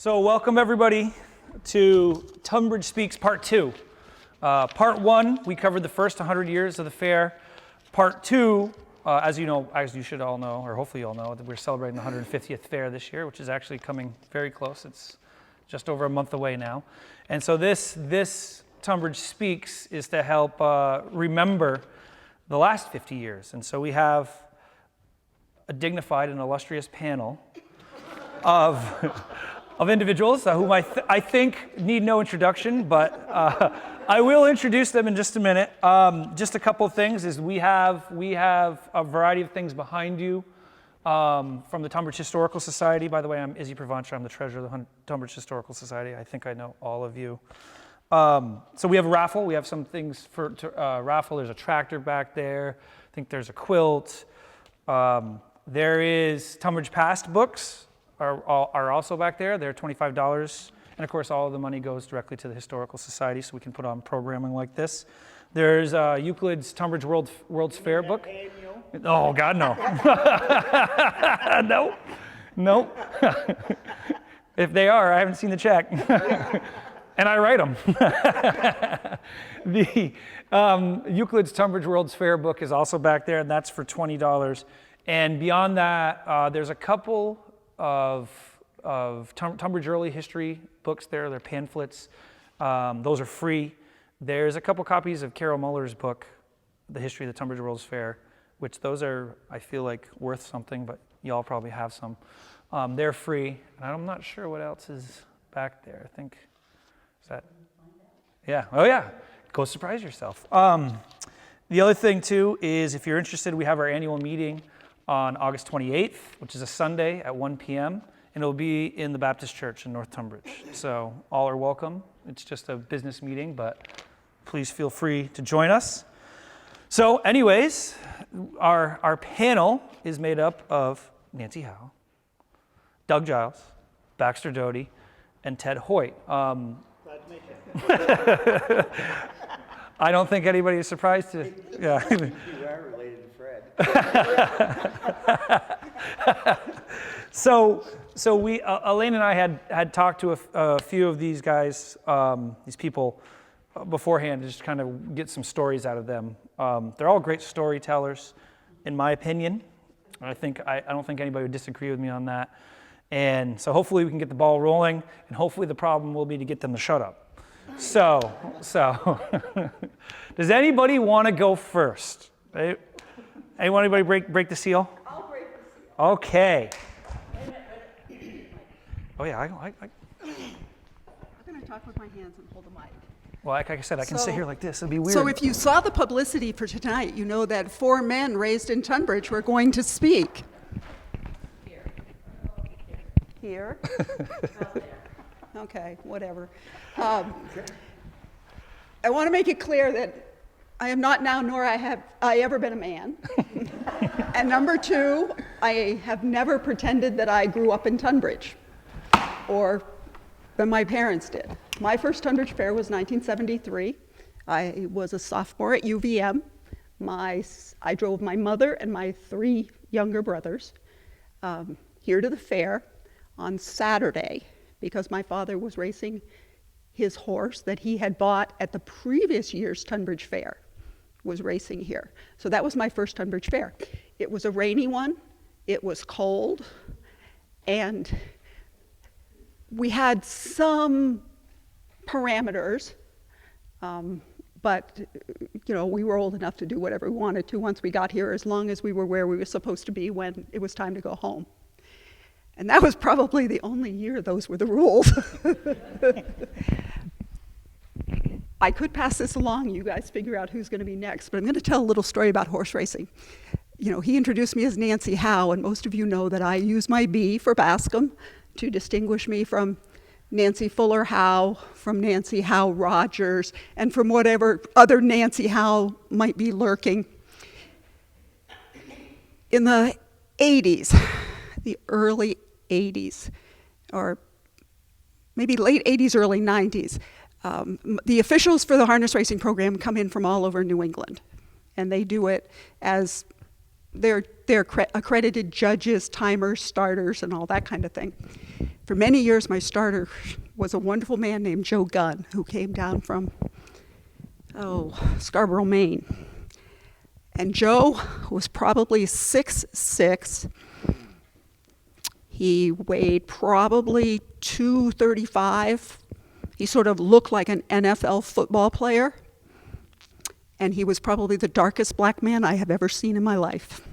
So welcome everybody to Tunbridge Speaks Part 2. Part 1, we covered the first 100 years of the fair. Part 2, as you should all know, or hopefully you all know, that we're celebrating the 150th fair this year, which is actually coming very close. It's just over a month away now. And so this Tunbridge Speaks is to help remember the last 50 years. And so we have a dignified and illustrious panel of individuals whom I think need no introduction, but I will introduce them in just a minute. Just a couple of things is we have a variety of things behind you from the Tunbridge Historical Society. By the way, I'm Izzy Provancher. I'm the treasurer of the Tunbridge Historical Society. I think I know all of you. So we have a raffle. We have some things to raffle. There's a tractor back there. I think there's a quilt. There is Tunbridge Past books. Are also back there. They're $25. And of course, all of the money goes directly to the Historical Society, so we can put on programming like this. There's Euclid's Tunbridge World's Fair book. Oh, God, no. No. If they are, I haven't seen the check. And I write them. The Euclid's Tunbridge World's Fair book is also back there, and that's for $20. And beyond that, there's a couple of Tunbridge early history books there. They're pamphlets. Those are free. There's a couple copies of Carol Muller's book, The History of the Tunbridge World's Fair, which those are, I feel like, worth something, but y'all probably have some. They're free. And I'm not sure what else is back there. I think, is that? Yeah. Oh, yeah. Go surprise yourself. The other thing, too, is if you're interested, we have our annual meeting on August 28th, which is a Sunday at 1 p.m., and it'll be in the Baptist Church in North Tunbridge. So all are welcome. It's just a business meeting, but please feel free to join us. So anyways, our panel is made up of Nancy Howe, Doug Giles, Baxter Doty, and Ted Hoyt. Glad to make it. I don't think anybody is surprised to. Yeah. You are related to Fred. So we, Elaine and I had talked to a few of these guys, these people, beforehand, to just kind of get some stories out of them. They're all great storytellers, in my opinion. I don't think anybody would disagree with me on that. And so hopefully we can get the ball rolling, and hopefully the problem will be to get them to shut up. So, does anybody want to go first? Anybody break the seal? I'll break the seal. Okay. Oh yeah, I'm going to talk with my hands and hold the mic. well, like I said, I can sit here like this. It'd be weird. So if you saw the publicity for tonight, you know that 4 men raised in Tunbridge were going to speak. Here? Okay, whatever. I want to make it clear that I am not now, nor have I ever been a man. And number 2, I have never pretended that I grew up in Tunbridge, or that my parents did. My first Tunbridge Fair was 1973. I was a sophomore at UVM. I drove my mother and my 3 younger brothers here to the fair on Saturday, because my father was racing his horse that he had bought at the previous year's Tunbridge Fair, was racing here. So that was my first Tunbridge Fair. It was a rainy one, it was cold, and we had some parameters, but we were old enough to do whatever we wanted to once we got here, as long as we were where we were supposed to be when it was time to go home. And that was probably the only year those were the rules. I could pass this along, you guys figure out who's going to be next, but I'm going to tell a little story about horse racing. He introduced me as Nancy Howe, and most of you know that I use my B for Bascom to distinguish me from Nancy Fuller Howe, from Nancy Howe Rogers, and from whatever other Nancy Howe might be lurking. In the 80s, the early 80s, or maybe late 80s, early 90s, the officials for the harness racing program come in from all over New England, and they do it as they're accredited judges, timers, starters, and all that kind of thing. For many years, my starter was a wonderful man named Joe Gunn, who came down from, Scarborough, Maine. And Joe was probably 6'6". He weighed probably 235. He sort of looked like an NFL football player. And he was probably the darkest black man I have ever seen in my life.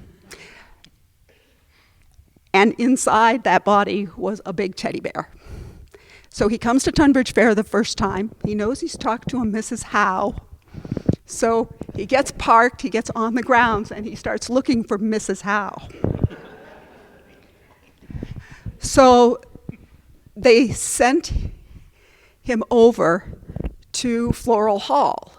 And inside that body was a big teddy bear. So he comes to Tunbridge Fair the first time. He knows he's talked to a Mrs. Howe. So he gets parked, he gets on the grounds, and he starts looking for Mrs. Howe. So they sent him over to Floral Hall.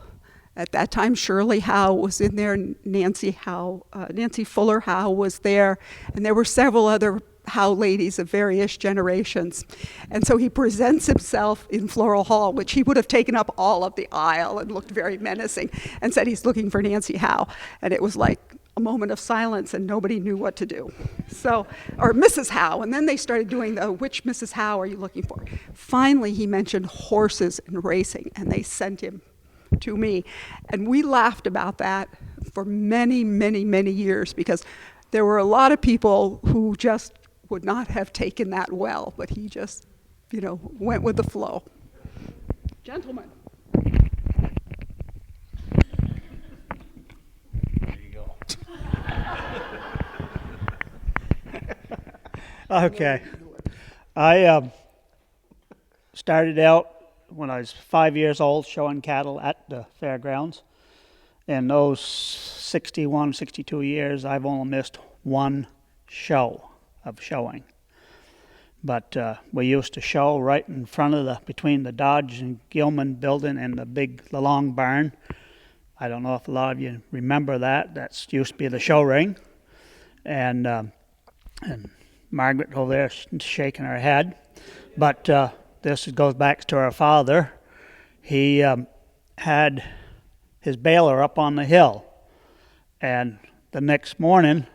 At that time, Shirley Howe was in there, Nancy Fuller Howe was there, and there were several other Howe ladies of various generations. And so he presents himself in Floral Hall, which he would have taken up all of the aisle and looked very menacing, and said he's looking for Nancy Howe. And it was like a moment of silence, and nobody knew what to do. Or Mrs. Howe, and then they started doing which Mrs. Howe are you looking for? Finally, he mentioned horses and racing, and they sent him to me. And we laughed about that for many, many, many years, because there were a lot of people who just would not have taken that well, but he just, went with the flow. Gentlemen. There you go. Okay. I started out when I was 5 years old showing cattle at the fairgrounds. In those 61, 62 years, I've only missed one show of showing. But we used to show right in front of between the Dodge and Gilman building and the long barn. I don't know if a lot of you remember that. That used to be the show ring. And Margaret over there shaking her head. But this goes back to our father. He had his baler up on the hill. And the next morning,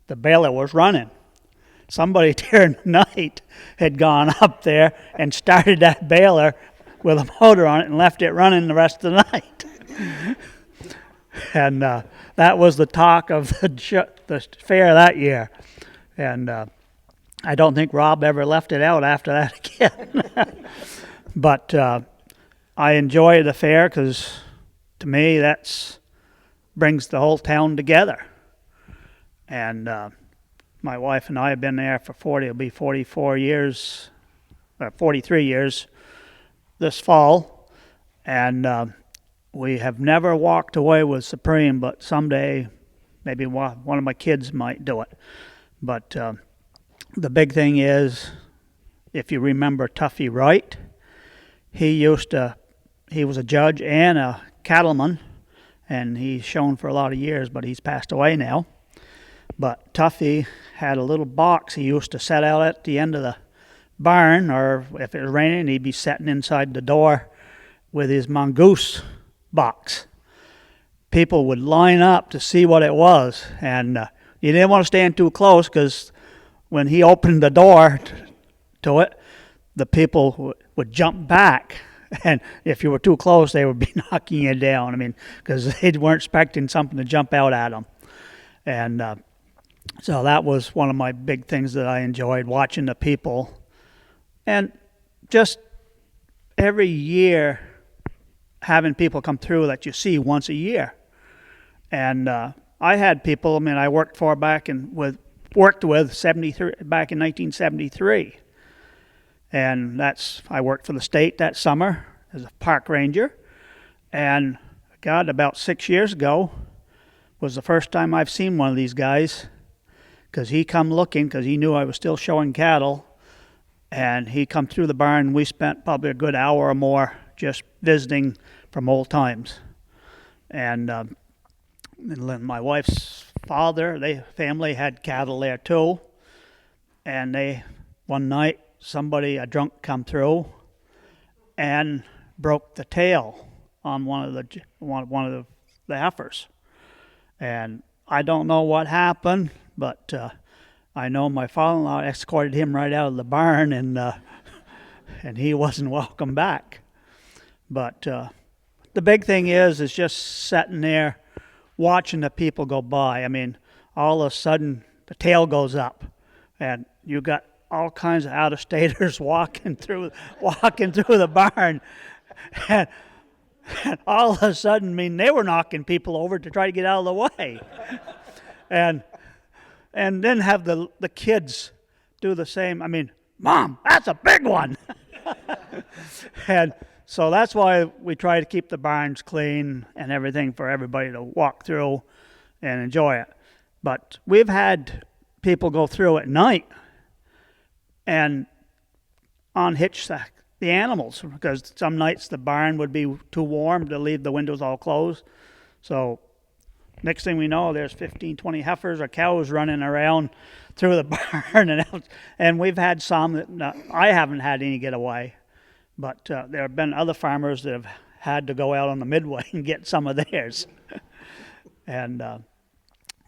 the baler was running. Somebody during the night had gone up there and started that baler with a motor on it and left it running the rest of the night. And that was the talk of the fair that year. And I don't think Rob ever left it out after that again. But I enjoy the fair because, to me, that brings the whole town together. And my wife and I have been there for it'll be 44 years, 43 years this fall. And we have never walked away with Supreme, but someday maybe one of my kids might do it. But the big thing is, if you remember Tuffy Wright, he was a judge and a cattleman, and he's shown for a lot of years, but he's passed away now. But Tuffy had a little box he used to set out at the end of the barn, or if it was raining, he'd be sitting inside the door with his mongoose box. People would line up to see what it was, and you didn't want to stand too close, because when he opened the door to it, the people would jump back. And if you were too close, they would be knocking you down. Because they weren't expecting something to jump out at them. And so that was one of my big things that I enjoyed, watching the people. And just every year, having people come through that you see once a year. And I had people, I worked with 73 back in 1973. And I worked for the state that summer as a park ranger. And God, about 6 years ago was the first time I've seen one of these guys, because he come looking, because he knew I was still showing cattle. And he come through the barn, and we spent probably a good hour or more just visiting from old times. And my wife's father, family had cattle there too. And one night, a drunk come through and broke the tail on one of the heifers. And I don't know what happened, but I know my father-in-law escorted him right out of the barn, and he wasn't welcome back. But the big thing is just sitting there watching the people go by. I mean, all of a sudden the tail goes up, and you got all kinds of out-of-staters walking through the barn, and all of a sudden, I mean, they were knocking people over to try to get out of the way, and then have the kids do the same. I mean, Mom, that's a big one, and so that's why we try to keep the barns clean and everything for everybody to walk through and enjoy it. But we've had people go through at night and unhitch the animals, because some nights the barn would be too warm to leave the windows all closed. So next thing we know, there's 15, 20 heifers or cows running around through the barn. And we've had some that I haven't had any get away. But there have been other farmers that have had to go out on the midway and get some of theirs. And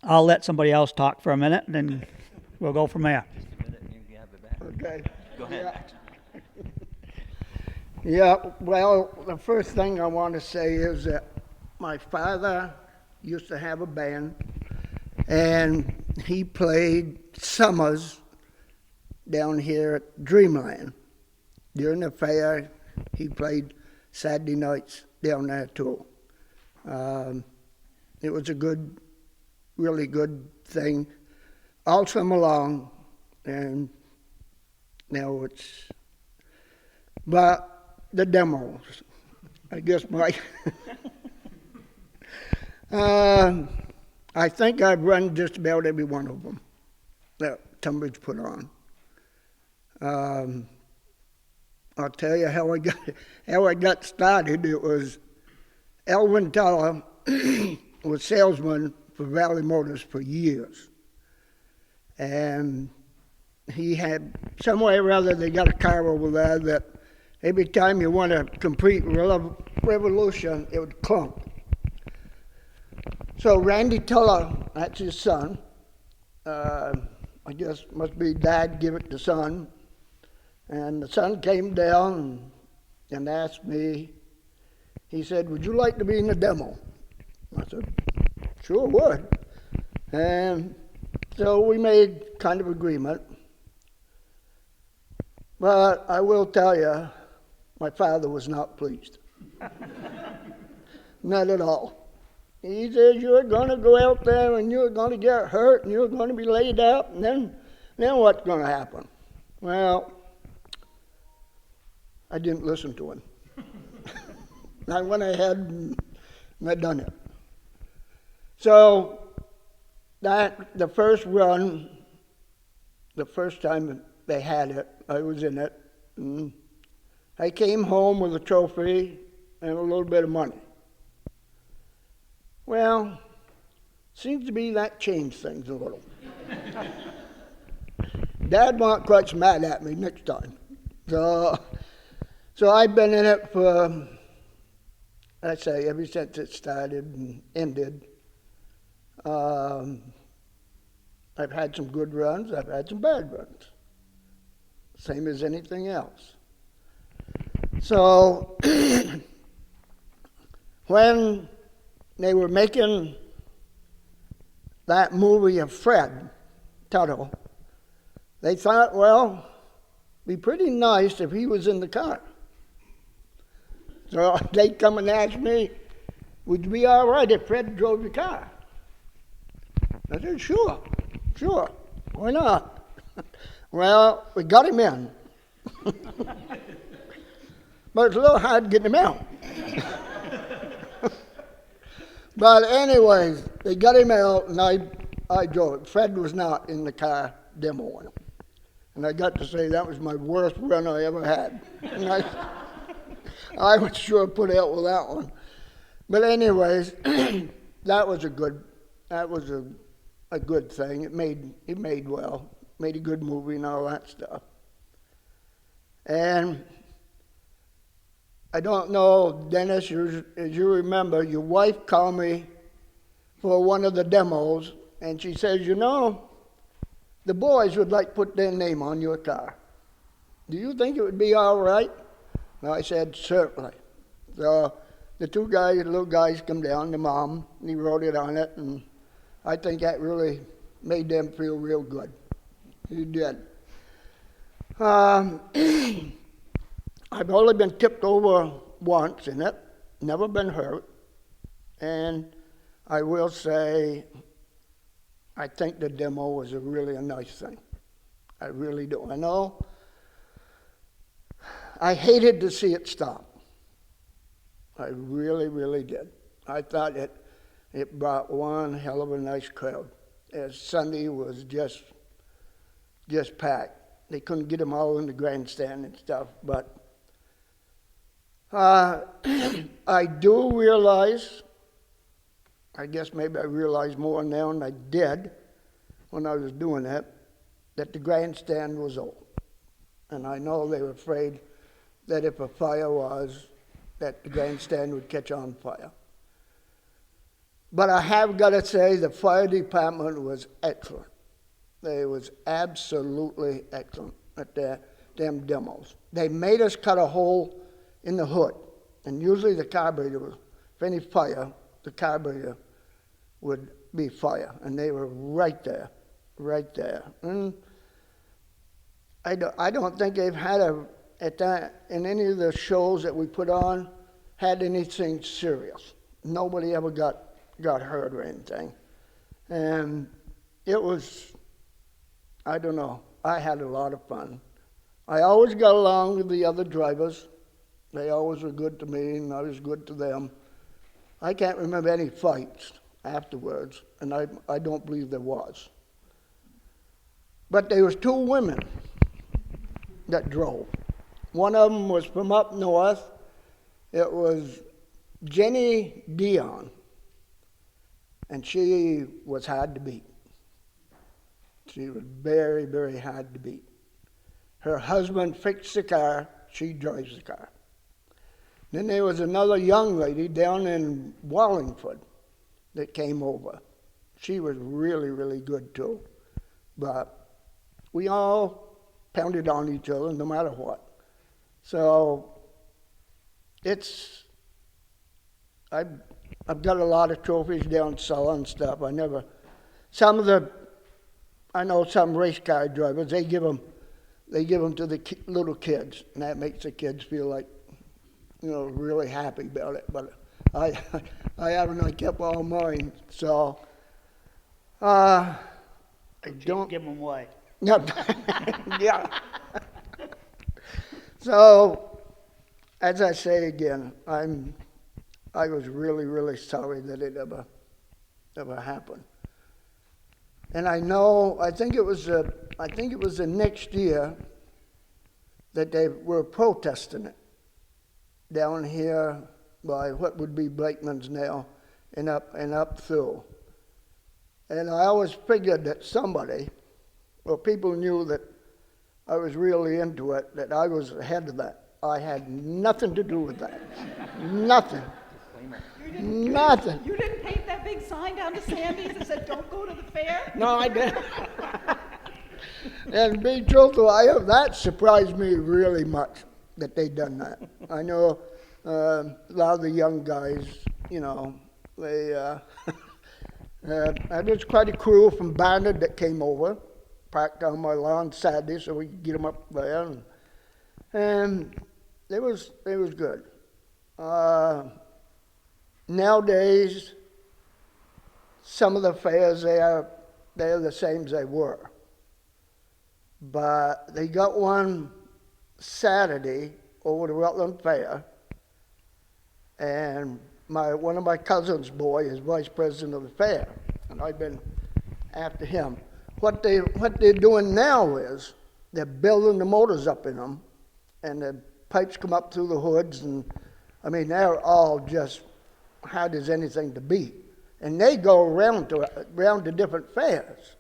I'll let somebody else talk for a minute, and then we'll go from there. Okay. Go ahead. Yeah, well, the first thing I want to say is that my father used to have a band, and he played summers down here at Dreamland. During the fair, he played Saturday nights down there too. It was a good, really good thing all summer long, and now it's, but the demos, I guess I think I've run just about every one of them that Tunbridge put on. I'll tell you how I got started. It was Elvin Teller was salesman for Valley Motors for years. And he had, somewhere or other, they got a car over there that every time you want to complete revolution, it would clunk. So Randy Teller, that's his son, I guess must be dad give it to son. And the son came down and asked me, he said, "Would you like to be in the demo?" I said, "Sure would." And so we made kind of agreement. But I will tell you, my father was not pleased. Not at all. He said, "You're going to go out there and you're going to get hurt and you're going to be laid up, and then what's going to happen?" Well, I didn't listen to him. I went ahead and I done it. So that the first run, the first time they had it, I was in it. And I came home with a trophy and a little bit of money. Well, seems to be that changed things a little. Dad wasn't quite so mad at me next time. So I've been in it for, I'd say, ever since it started and ended. I've had some good runs, I've had some bad runs. Same as anything else. So when they were making that movie of Fred Tuttle, they thought, well, it'd be pretty nice if he was in the car. So they come and ask me, "Would you be all right if Fred drove your car?" I said, sure, why not? Well, we got him in. But it's a little hard getting him out. But anyways, they got him out and I drove it. Fred was not in the car demoing him. And I got to say that was my worst run I ever had. And I was sure put out with that one. But anyways, that was a good thing. It made well, made a good movie and all that stuff. And I don't know, Dennis, as you remember, your wife called me for one of the demos, and she says, the boys would like put their name on your car. Do you think it would be all right? And I said, certainly. So the two guys, little guys, come down, the mom, and he wrote it on it, and I think that really made them feel real good. He did. I've only been tipped over once in it, never been hurt, and I will say I think the demo was really a nice thing. I really do. I know I hated to see it stop. I really, really did. I thought it brought one hell of a nice crowd. As Sunday was just packed. They couldn't get them all in the grandstand and stuff, but I do realize, I guess maybe I realize more now than I did when I was doing that the grandstand was old. And I know they were afraid that if a fire was, that the grandstand would catch on fire. But I have got to say the fire department was excellent. They was absolutely excellent at their damn demos. They made us cut a hole in the hood. And usually the carburetor, if any fire, the carburetor would be fire. And they were right there. And I don't think they've had in any of the shows that we put on, had anything serious. Nobody ever got hurt or anything. And it was, I don't know, I had a lot of fun. I always got along with the other drivers. They always were good to me, and I was good to them. I can't remember any fights afterwards, and I don't believe there was. But there was two women that drove. One of them was from up north. It was Jenny Dion, and she was hard to beat. She was very, very hard to beat. Her husband fixed the car, she drives the car. Then there was another young lady down in Wallingford that came over. She was really, really good too. But we all pounded on each other no matter what. So I've got a lot of trophies down south and stuff. I know some race car drivers, they give them to the little kids, and that makes the kids feel like, really happy about it. But I haven't. I kept all mine. So I don't give them away. Yeah. So, as I say again, I was really, really sorry that it ever happened. And I think it was the next year that they were protesting it down here by what would be Blakeman's now and up through. And I always figured that somebody, or people knew that I was really into it, that I was ahead of that. I had nothing to do with that. Nothing. Nothing. You didn't paint that big sign down to Sandy's that said, "Don't go to the fair"? No, I didn't. And to be truthful, that surprised me really much that they'd done that. I know a lot of the young guys, they there was quite a crew from Barnard that came over, parked on my lawn Saturday so we could get them up there, and it was good. Nowadays, some of the fairs they're the same as they were, but they got one Saturday over the Rutland Fair, and one of my cousin's boy is vice president of the fair, and I've been after him. What they're doing now is they're building the motors up in them, and the pipes come up through the hoods, and they're all just hard as anything to beat. And they go around to different fairs.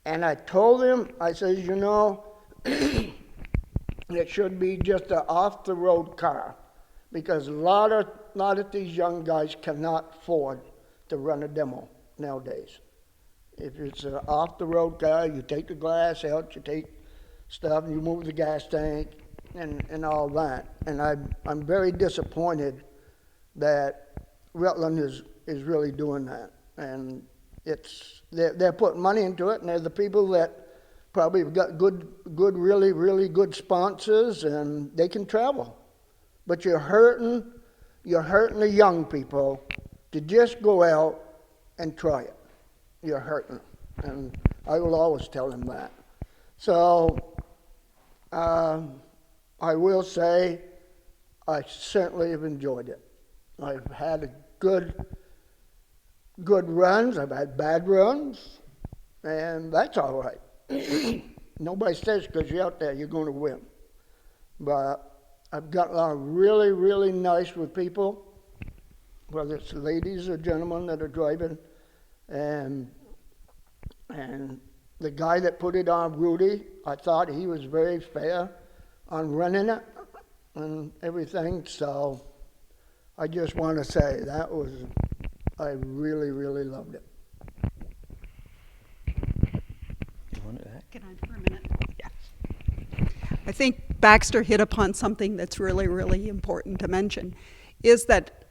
And I told him, I says, it should be just an off-the-road car, because a lot of these young guys cannot afford to run a demo nowadays. If it's an off-the-road car, you take the glass out, you take stuff, and you move the gas tank, and all that. And I'm very disappointed that Rutland is really doing that. And they're putting money into it, and they're the people that probably have got good, really, really good sponsors, and they can travel. But you're hurting the young people to just go out and try it. You're hurting them, and I will always tell them that. So I will say I certainly have enjoyed it. I've had good runs. I've had bad runs, and that's all right. Nobody says because you're out there you're going to win. But I've gotten along really, really nice with people, whether it's ladies or gentlemen that are driving. And the guy that put it on, Rudy, I thought he was very fair on running it and everything. So I just want to say I really, really loved it. Can I for a minute? Yeah. I think Baxter hit upon something that's really, really important to mention, is that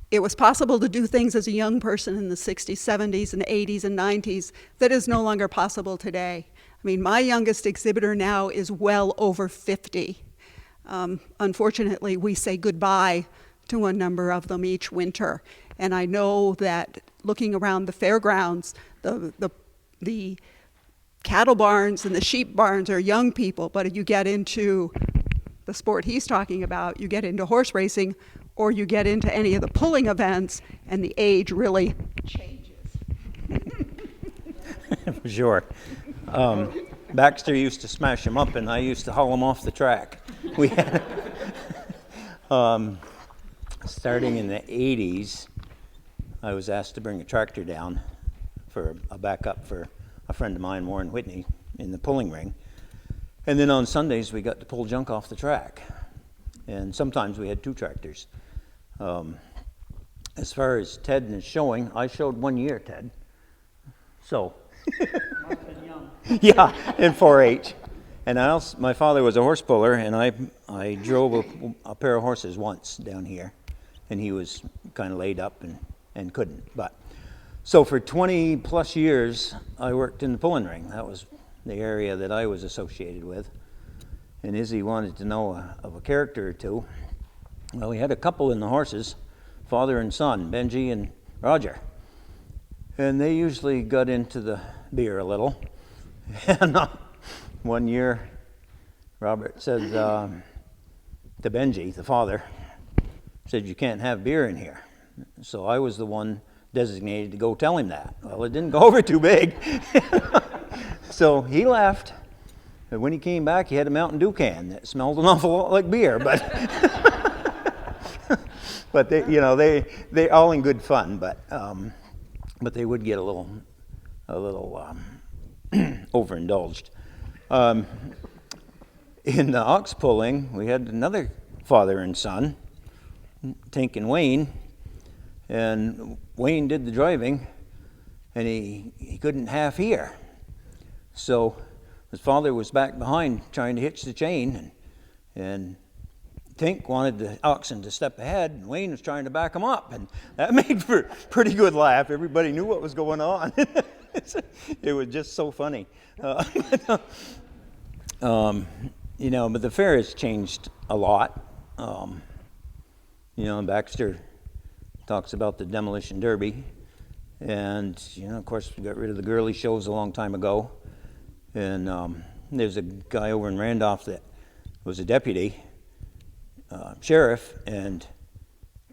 it was possible to do things as a young person in the 60s, 70s, and 80s and 90s that is no longer possible today. I mean, my youngest exhibitor now is well over 50. Unfortunately, we say goodbye to a number of them each winter. And I know that looking around the fairgrounds, the cattle barns and the sheep barns are young people, but if you get into the sport he's talking about, you get into horse racing, or you get into any of the pulling events, and the age really changes. For sure. Baxter used to smash them up, and I used to haul them off the track. We had, starting in the 80s, I was asked to bring a tractor down for a backup for a friend of mine, Warren Whitney, in the pulling ring. And then on Sundays, we got to pull junk off the track. And sometimes we had two tractors. As far as Ted and his showing, I showed 1 year, Ted. So, yeah, in 4-H. And my father was a horse puller, and I drove a pair of horses once down here, and he was kind of laid up and couldn't. But so for 20 plus years, I worked in the pulling ring. That was the area that I was associated with. And Izzy wanted to know of a character or two. Well, we had a couple in the horses, father and son, Benji and Roger. And they usually got into the beer a little. And 1 year, Robert said to Benji, the father, said, "You can't have beer in here." So I was the one designated to go tell him that. Well, it didn't go over too big. So he left. And when he came back, he had a Mountain Dew can that smelled an awful lot like beer. But but they all in good fun. But they would get a little overindulged. In the ox pulling, we had another father and son, Tink and Wayne, and Wayne did the driving, and he couldn't half hear. So his father was back behind trying to hitch the chain, and Tink wanted the oxen to step ahead, and Wayne was trying to back him up, and that made for a pretty good laugh. Everybody knew what was going on. It was just so funny. But the fair has changed a lot. Baxter talks about the Demolition Derby, and of course we got rid of the girly shows a long time ago. And there's a guy over in Randolph that was a deputy sheriff, and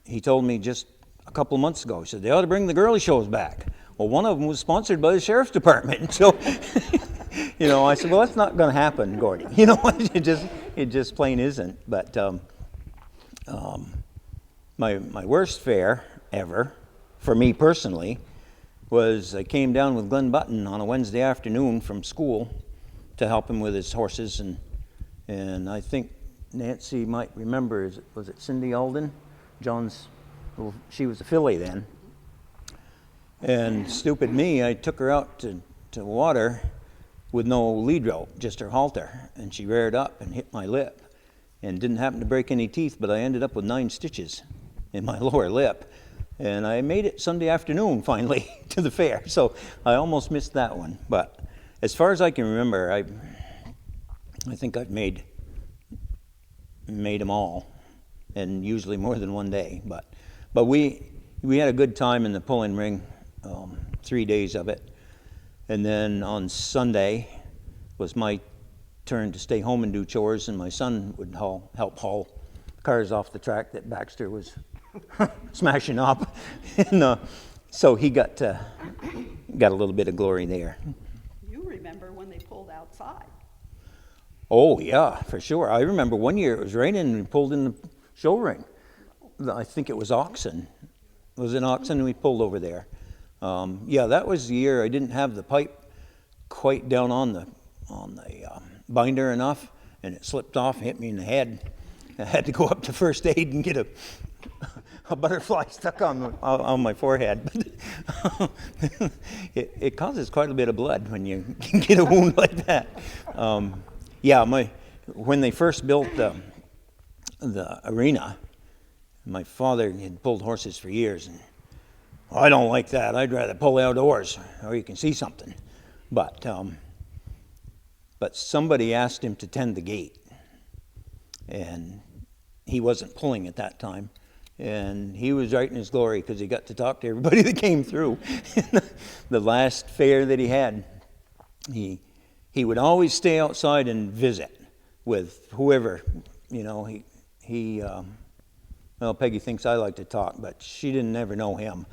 he told me just a couple of months ago, he said they ought to bring the girly shows back. Well, one of them was sponsored by the sheriff's department. So, I said, well, that's not going to happen, Gordy. It just plain isn't. But my worst fair ever, for me personally, was I came down with Glenn Button on a Wednesday afternoon from school to help him with his horses, and I think Nancy might remember, was it Cindy Alden? She was a filly then. And stupid me, I took her out to water with no lead rope, just her halter, and she reared up and hit my lip, and didn't happen to break any teeth, but I ended up with 9 stitches in my lower lip. And I made it Sunday afternoon finally to the fair, so I almost missed that one. But as far as I can remember, I think I've made them all, and usually more than one day. But we had a good time in the pulling ring, 3 days of it, and then on Sunday was my turn to stay home and do chores, and my son would help haul cars off the track that Baxter was smashing up, and so he got a little bit of glory there. You remember when they pulled outside? Oh yeah, for sure. I remember one year it was raining and we pulled in the show ring. I think it was oxen. It was an oxen and we pulled over there. Yeah, that was the year I didn't have the pipe quite down on the binder enough, and it slipped off and hit me in the head. I had to go up to first aid and get a butterfly stuck on my forehead. It causes quite a bit of blood when you get a wound like that. Yeah, when they first built the arena, my father had pulled horses for years, and I don't like that. I'd rather pull outdoors where you can see something. But somebody asked him to tend the gate, and he wasn't pulling at that time. And he was right in his glory because he got to talk to everybody that came through. The last fair that he had, he would always stay outside and visit with whoever, you know. Well, Peggy thinks I like to talk, but she didn't ever know him.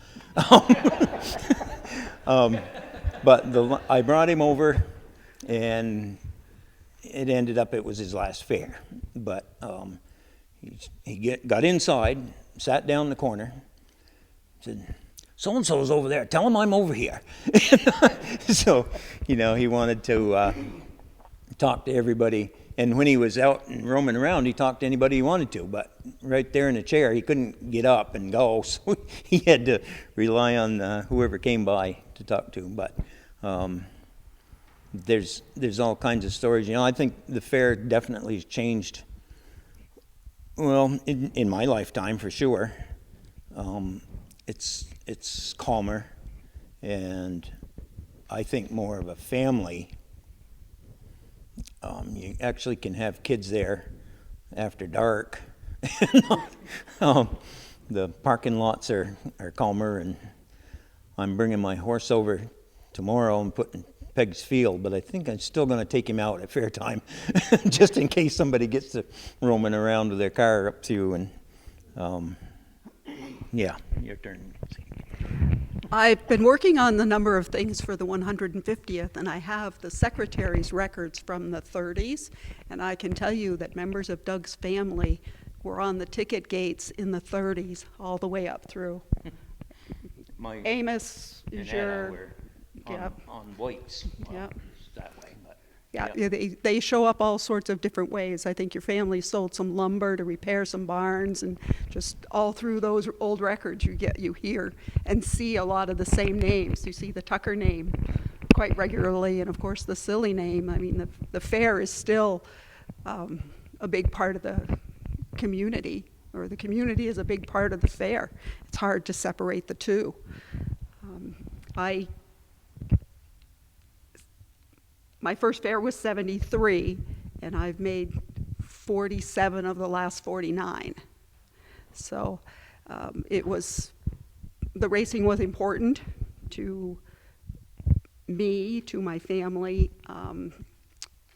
But I brought him over, and it was his last fair. But he got inside, sat down in the corner, said, "So-and-so's over there. Tell him I'm over here." So, he wanted to talk to everybody. And when he was out and roaming around, he talked to anybody he wanted to. But right there in the chair, he couldn't get up and go. So he had to rely on whoever came by to talk to. But there's all kinds of stories. I think the fair definitely has changed. Well, in my lifetime, for sure. It's calmer, and I think more of a family. You actually can have kids there after dark. The parking lots are calmer, and I'm bringing my horse over tomorrow and putting Peg's field, but I think I'm still going to take him out at fair time just in case somebody gets to roaming around with their car up to. And yeah, your turn. I've been working on the number of things for the 150th, and I have the secretary's records from the 30s, and I can tell you that members of Doug's family were on the ticket gates in the 30s all the way up through. Amos is your... on whites. Well, Yep. that way, but Yeah, yep. they show up all sorts of different ways. I think your family sold some lumber to repair some barns, and just all through those old records you hear and see a lot of the same names. You see the Tucker name quite regularly, and of course the Silly name. I mean, the fair is still a big part of the community, or the community is a big part of the fair. It's hard to separate the two. My first fair was 73, and I've made 47 of the last 49. So the racing was important to me, to my family,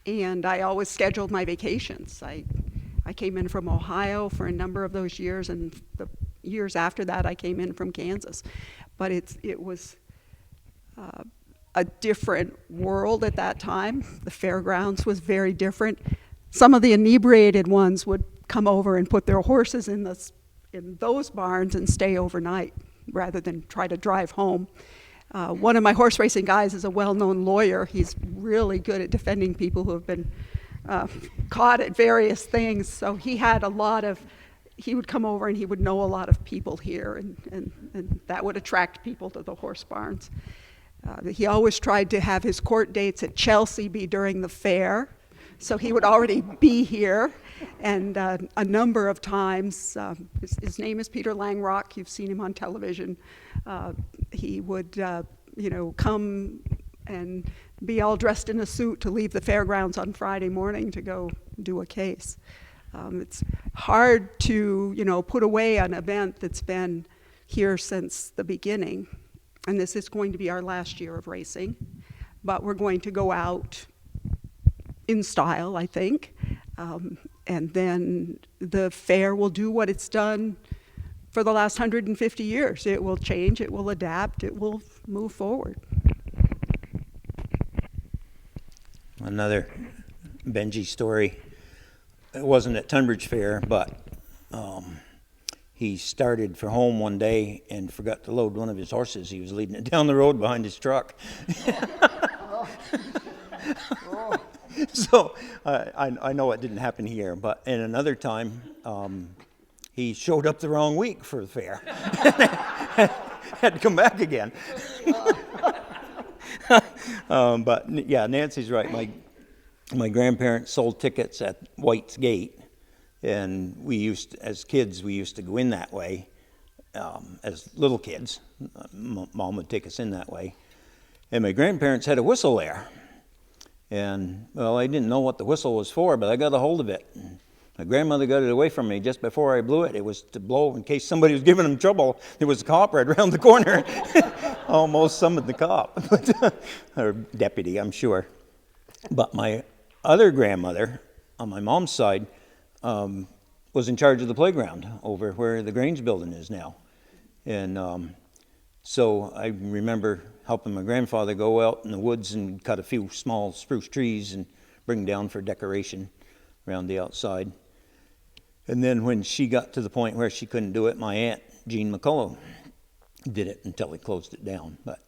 and I always scheduled my vacations. I came in from Ohio for a number of those years, and the years after that I came in from Kansas. But it was a different world at that time. The fairgrounds was very different. Some of the inebriated ones would come over and put their horses in those barns and stay overnight rather than try to drive home. One of my horse racing guys is a well-known lawyer. He's really good at defending people who have been caught at various things. So he had a lot of he would come over and he would know a lot of people here, and that would attract people to the horse barns. He always tried to have his court dates at Chelsea be during the fair, so he would already be here. And a number of times, his name is Peter Langrock. You've seen him on television. He would, come and be all dressed in a suit to leave the fairgrounds on Friday morning to go do a case. It's hard to, put away an event that's been here since the beginning. And this is going to be our last year of racing. But we're going to go out in style, I think. And then the fair will do what it's done for the last 150 years. It will change, it will adapt, it will move forward. Another Benji story. It wasn't at Tunbridge Fair, but he started for home one day and forgot to load one of his horses. He was leading it down the road behind his truck. So I know it didn't happen here, but in another time, he showed up the wrong week for the fair. Had to come back again. But yeah, Nancy's right. My grandparents sold tickets at White's Gate, and as kids, we used to go in that way. As little kids, Mom would take us in that way. And my grandparents had a whistle there. And, well, I didn't know what the whistle was for, but I got a hold of it. My grandmother got it away from me just before I blew it. It was to blow in case somebody was giving them trouble. There was a cop right around the corner. Almost summoned the cop, or deputy, I'm sure. But my other grandmother, on my mom's side, was in charge of the playground over where the Grange building is now. And so I remember helping my grandfather go out in the woods and cut a few small spruce trees and bring down for decoration around the outside. And then when she got to the point where she couldn't do it, my aunt, Jean McCullough, did it until he closed it down. But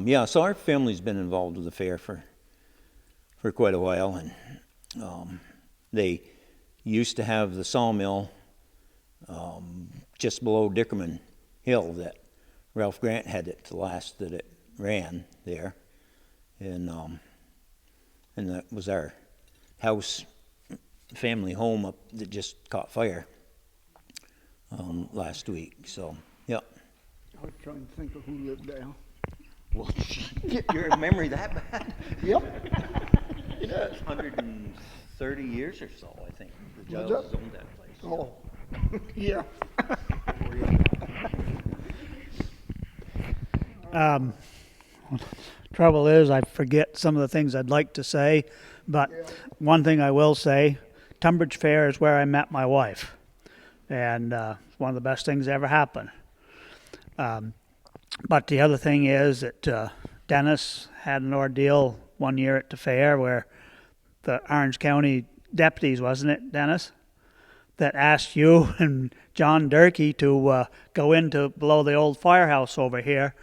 yeah, so our family's been involved with the fair for quite a while. And they used to have the sawmill just below Dickerman Hill that Ralph Grant had it the last that it ran there, and that was our house, family home up that just caught fire last week. So, yeah. I was trying to think of who lived there. Well, your memory that bad? Yep. Yes. 130 years or so, I think. The Was Giles it? owned that place. Oh, yeah. Trouble is, I forget some of the things I'd like to say, but one thing I will say, Tunbridge Fair is where I met my wife, and it's one of the best things that ever happened. But the other thing is that Dennis had an ordeal one year at the fair where the Orange County deputies, wasn't it, Dennis, that asked you and John Durkee to go into below the old firehouse over here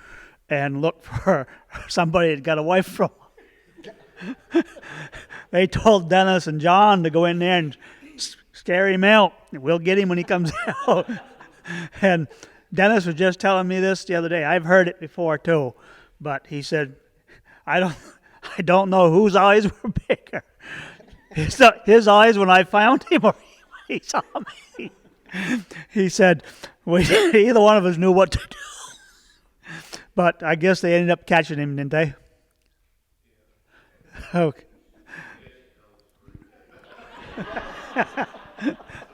and look for somebody that got a wife from. They told Dennis and John to go in there and scare him out. We'll get him when he comes out. And Dennis was just telling me this the other day. I've heard it before too, but he said, I don't know whose eyes were bigger. His eyes when I found him, or he saw me. He said, either one of us knew what to do. But I guess they ended up catching him, didn't they? Okay.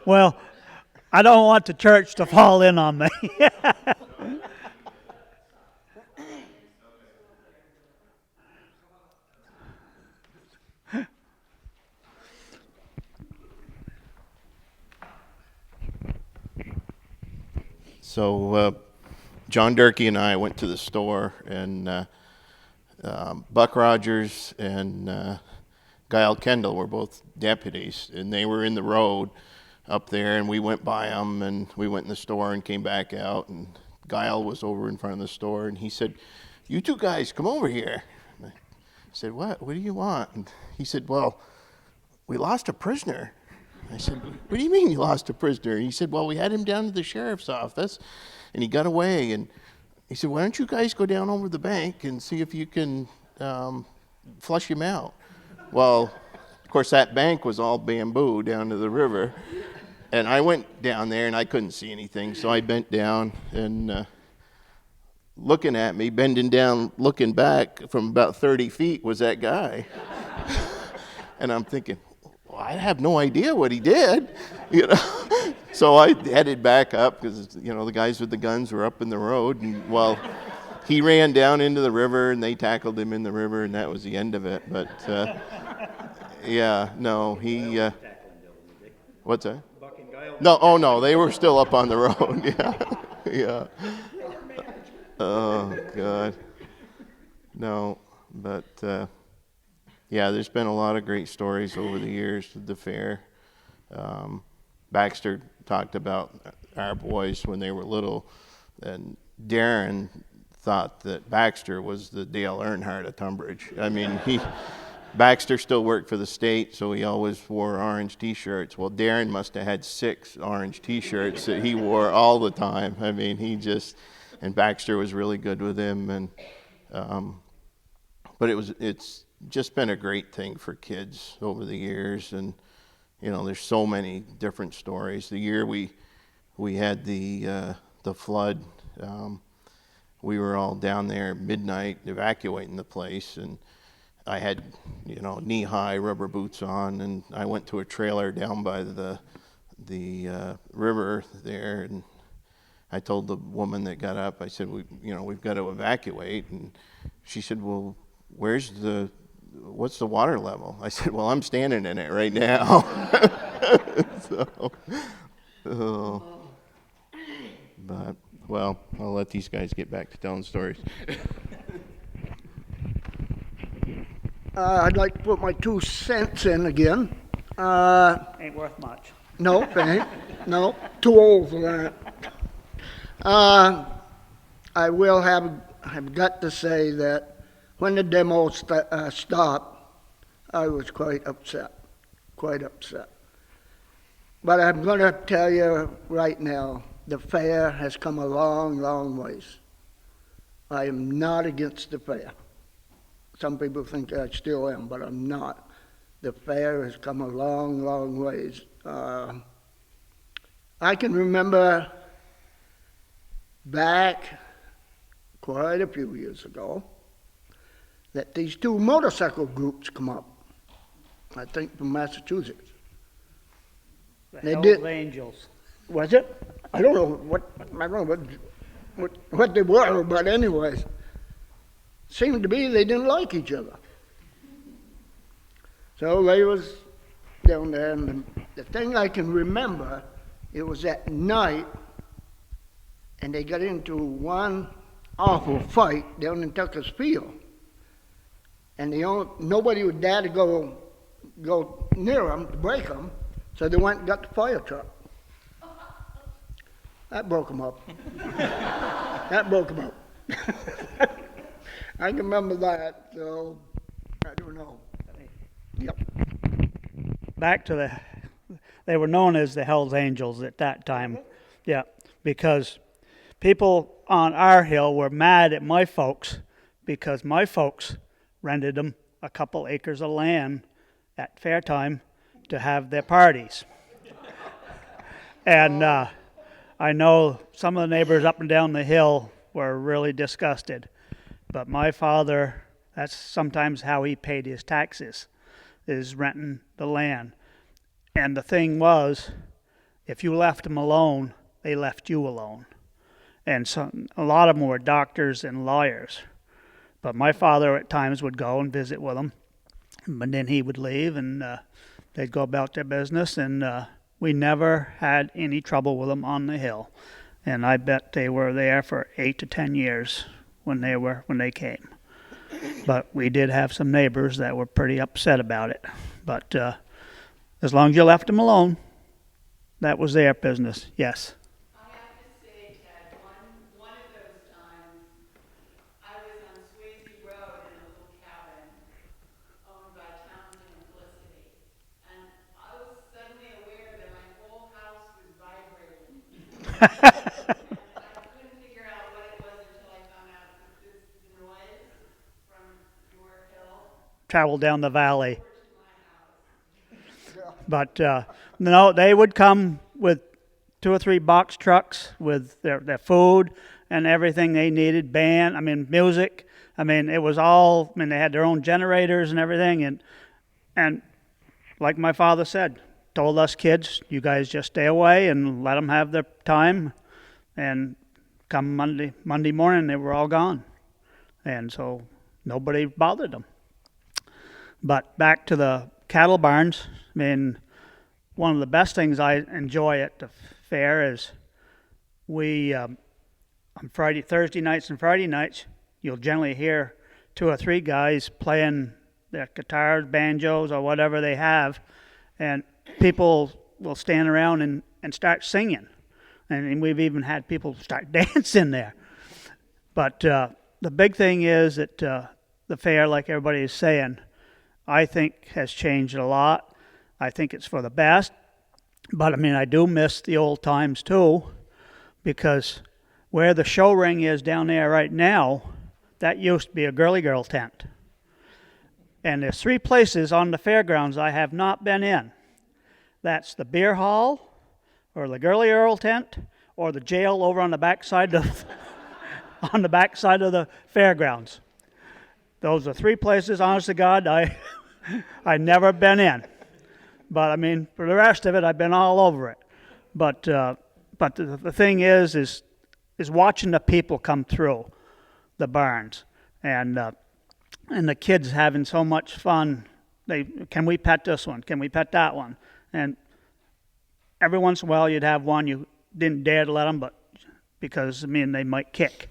Well, I don't want the church to fall in on me. So John Durkee and I went to the store, and Buck Rogers and Guile Kendall were both deputies, and they were in the road up there, and we went by them, and we went in the store and came back out, and Guile was over in front of the store, and he said, "You two guys, come over here." And I said, "What? What do you want?" And he said, "Well, we lost a prisoner." I said, what do you mean you lost a prisoner? He said, well, we had him down to the sheriff's office, and he got away. And he said, why don't you guys go down over the bank and see if you can flush him out? Well, of course, that bank was all bamboo down to the river. And I went down there, and I couldn't see anything, so I bent down, and looking at me, bending down, looking back from about 30 feet was that guy. And I'm thinking, well, I have no idea what he did, you know. So I headed back up because, you know, the guys with the guns were up in the road. And, well, he ran down into the river, and they tackled him in the river, and that was the end of it. But, yeah, no, he... what's that? No, oh, no, they were still up on the road, yeah, yeah. Oh, God. No, but, yeah, there's been a lot of great stories over the years with the fair. Baxter talked about our boys when they were little, and Darren thought that Baxter was the Dale Earnhardt of Tunbridge. I mean, Baxter still worked for the state, so he always wore orange T-shirts. Well, Darren must have had 6 orange T-shirts that he wore all the time. I mean, and Baxter was really good with him, and but it's just been a great thing for kids over the years, and you know, there's so many different stories. The year we had the flood, we were all down there at midnight evacuating the place, and I had, you know, knee-high rubber boots on, and I went to a trailer down by the river there, and I told the woman that got up, I said, we've got to evacuate, and she said, well, what's the water level? I said, well, I'm standing in it right now. But, well, I'll let these guys get back to telling stories. I'd like to put my 2 cents in again. Ain't worth much. No, ain't. No, too old for that. I will have got to say that when the demo stopped, I was quite upset. But I'm going to tell you right now, the fair has come a long, long ways. I am not against the fair. Some people think I still am, but I'm not. The fair has come a long, long ways. I can remember back quite a few years ago that these 2 motorcycle groups come up, I think from Massachusetts. The Hells Angels. Was it? I don't know what they were, but anyways. Seemed to be they didn't like each other. So they was down there, and the thing I can remember, it was at night, and they got into one awful fight down in Tucker's Field. And nobody would dare to go near them to break them, so they went and got the fire truck. That broke them up. I can remember that, so I don't know. Yep. Back to they were known as the Hells Angels at that time. Yeah, because people on our hill were mad at my folks because my folks rented them a couple acres of land at fair time to have their parties. And I know some of the neighbors up and down the hill were really disgusted. But my father, that's sometimes how he paid his taxes, is renting the land. And the thing was, if you left them alone, they left you alone. And so a lot of them were doctors and lawyers. But my father at times would go and visit with them. But then he would leave, and they'd go about their business. And we never had any trouble with them on the hill. And I bet they were there for 8 to 10 years. When they came. But we did have some neighbors that were pretty upset about it. But as long as you left them alone, that was their business. Yes. I have to say, Ted, one of those times, I was on Swayze Road in a little cabin owned by Townsend and Felicity, and I was suddenly aware I couldn't figure out what it was until I found out this noise from your hill Travel down the valley. over to my house. But no, they would come with 2 or 3 box trucks with their food and everything they needed, music. It was all, they had their own generators and everything. And like my father said, told us kids, you guys just stay away and let them have their time. And come Monday morning, they were all gone. And so nobody bothered them. But back to the cattle barns, one of the best things I enjoy at the fair is we, on Thursday nights and Friday nights, you'll generally hear 2 or 3 guys playing their guitars, banjos, or whatever they have, and people will stand around and start singing. And we've even had people start dancing there. But the big thing is that the fair, like everybody is saying, I think has changed a lot. I think it's for the best. But I do miss the old times too, because where the show ring is down there right now, that used to be a girly girl tent. And there's 3 places on the fairgrounds I have not been in. That's the beer hall, or the girly girl tent, or the jail over on the backside of on the backside of the fairgrounds. Those are 3 places, honest to God, I never been in. But for the rest of it, I've been all over it. But the thing is watching the people come through the barns, and the kids having so much fun. Can we pet this one? Can we pet that one? And every once in a while, you'd have one you didn't dare to let them, but because they might kick.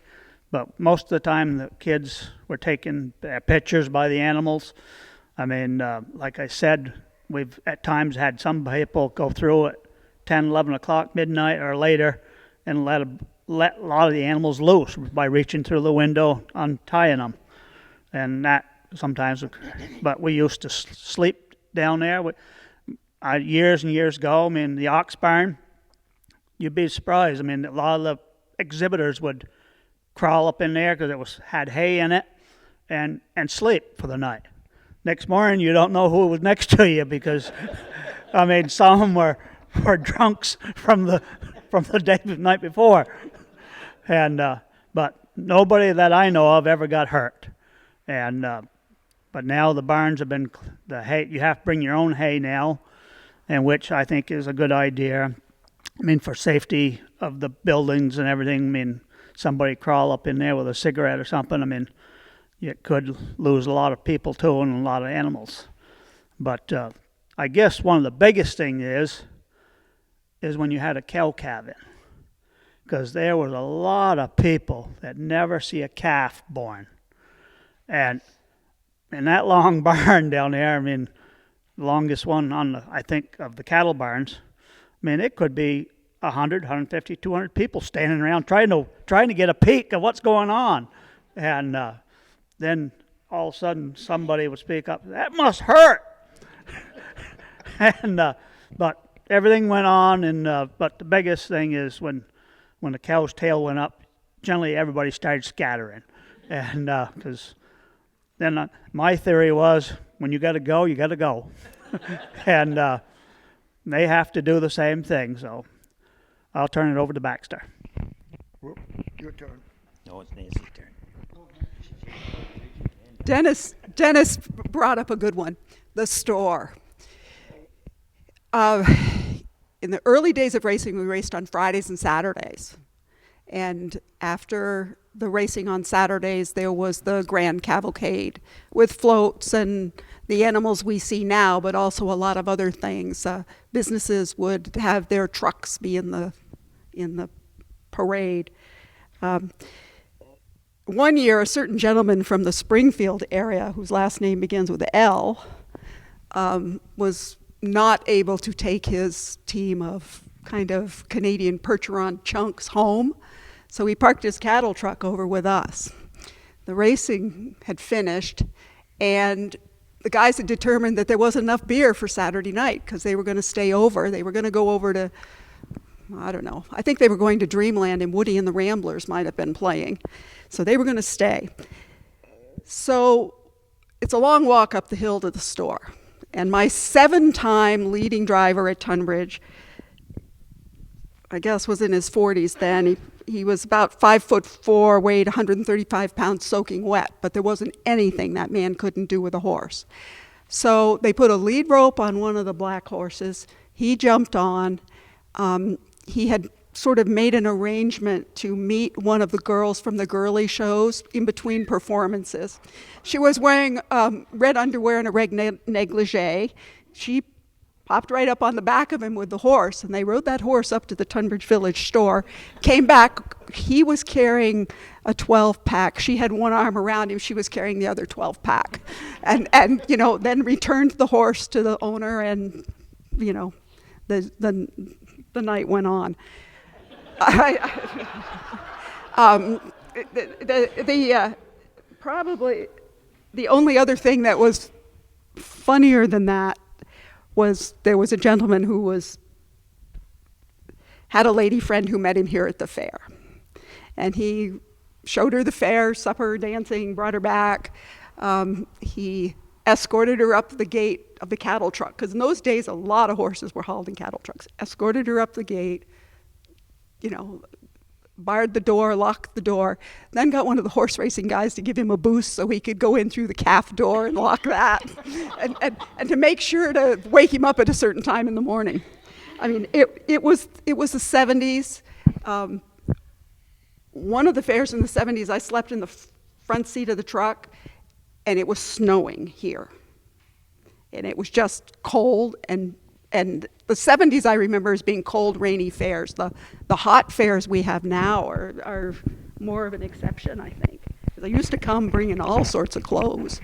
But most of the time, the kids were taking their pictures by the animals. Like I said, we've at times had some people go through at 10, 11 o'clock, midnight, or later, and let a lot of the animals loose by reaching through the window, untying them. And that sometimes, but we used to sleep down there. Years and years ago, the ox barn, you'd be surprised. A lot of the exhibitors would crawl up in there because it had hay in it and sleep for the night. Next morning, you don't know who was next to you because, some of them were drunks from the night before, and but nobody that I know of ever got hurt. And but now the barns have been the hay. You have to bring your own hay now, and which I think is a good idea. For safety of the buildings and everything. Somebody crawl up in there with a cigarette or something. You could lose a lot of people too and a lot of animals. But I guess one of the biggest things is when you had a cow calving, because there was a lot of people that never see a calf born. And in that long barn down there, the longest one I think of the cattle barns, it could be 100, 150, 200 people standing around trying to get a peek of what's going on. And then all of a sudden somebody would speak up, "That must hurt." And but everything went on, and but the biggest thing is when the cow's tail went up, generally everybody started scattering. And because then my theory was, when you got to go, you got to go. And they have to do the same thing. So I'll turn it over to Baxter. Your turn. No, it's Nancy's turn. Dennis brought up a good one, the store. In the early days of racing, we raced on Fridays and Saturdays. And after the racing on Saturdays, there was the Grand Cavalcade with floats and the animals we see now, but also a lot of other things. Businesses would have their trucks be in the parade. One year, a certain gentleman from the Springfield area, whose last name begins with L, was not able to take his team of kind of Canadian Percheron chunks home, so he parked his cattle truck over with us. The racing had finished, and the guys had determined that there wasn't enough beer for Saturday night because they were going to stay over. They were going to go over to I don't know. I think they were going to Dreamland, and Woody and the Ramblers might have been playing. So they were going to stay. So it's a long walk up the hill to the store. And my 7-time leading driver at Tunbridge, I guess, was in his 40s then. He was about 5'4", weighed 135 pounds, soaking wet. But there wasn't anything that man couldn't do with a horse. So they put a lead rope on one of the black horses. He jumped on. He had sort of made an arrangement to meet one of the girls from the girly shows in between performances. She was wearing red underwear and a red negligee. She popped right up on the back of him with the horse, and they rode that horse up to the Tunbridge Village store, came back. He was carrying a 12-pack. She had one arm around him. She was carrying the other 12-pack. And then returned the horse to the owner, and, the night went on. Probably the only other thing that was funnier than that was there was a gentleman who had a lady friend who met him here at the fair. And he showed her the fair, supper, dancing, brought her back. He escorted her up the gate of the cattle truck, because in those days a lot of horses were hauled in cattle trucks. Escorted her up the gate, barred the door, locked the door, then got one of the horse racing guys to give him a boost so he could go in through the calf door and lock that, and to make sure to wake him up at a certain time in the morning. I mean, it was the 70s. One of the fairs in the 70s, I slept in the front seat of the truck, and it was snowing here. And it was just cold, and the 70s I remember as being cold, rainy fairs. The hot fairs we have now are more of an exception, I think. They used to come bringing all sorts of clothes